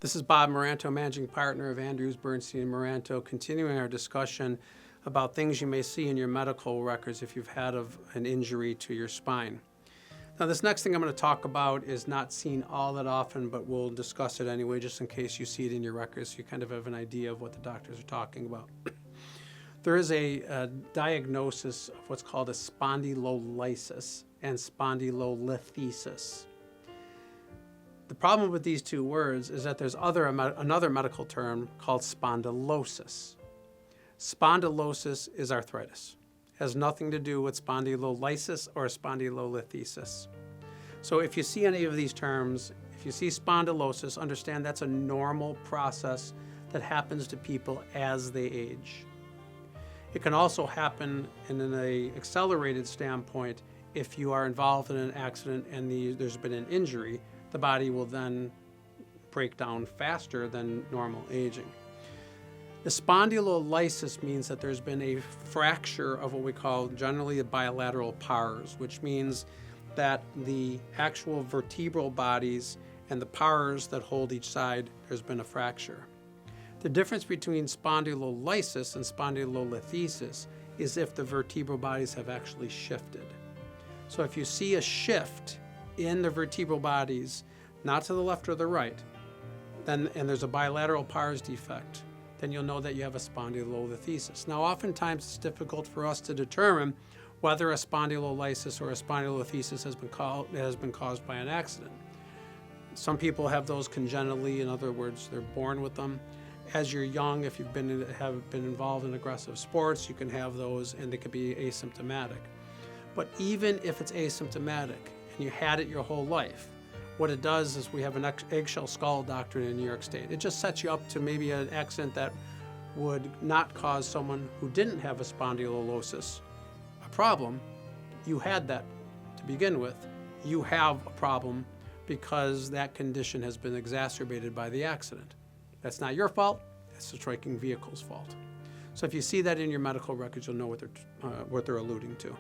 This is Bob Maranto, managing partner of Andrews, Bernstein Maranto, continuing our discussion about things you may see in your medical records if you've had an injury to your spine. Now, this next thing I'm going to talk about is not seen all that often, but we'll discuss it anyway, just in case you see it in your records, so you kind of have an idea of what the doctors are talking about. There is a diagnosis of what's called a spondylolysis and spondylolisthesis. The problem with these two words is that there's another medical term called spondylosis. Spondylosis is arthritis. It has nothing to do with spondylolysis or spondylolisthesis. So if you see any of these terms, if you see spondylosis, understand that's a normal process that happens to people as they age. It can also happen in an accelerated standpoint if you are involved in an accident and there's been an injury. The body will then break down faster than normal aging. The spondylolysis means that there's been a fracture of what we call generally the bilateral pars, which means that the actual vertebral bodies and the pars that hold each side, there's been a fracture. The difference between spondylolysis and spondylolisthesis is if the vertebral bodies have actually shifted. So if you see a shift in the vertebral bodies, not to the left or the right, and there's a bilateral pars defect, then you'll know that you have a spondylolisthesis. Now, oftentimes it's difficult for us to determine whether a spondylolysis or a spondylolisthesis has been caused by an accident. Some people have those congenitally, in other words, they're born with them. As you're young, if you've been involved in aggressive sports, you can have those and they could be asymptomatic. But even if it's asymptomatic, and you had it your whole life, what it does is we have an eggshell skull doctrine in New York State. It just sets you up to maybe an accident that would not cause someone who didn't have a spondylosis a problem. You had that to begin with. You have a problem because that condition has been exacerbated by the accident. That's not your fault. It's the striking vehicle's fault. So if you see that in your medical records, you'll know what they're alluding to.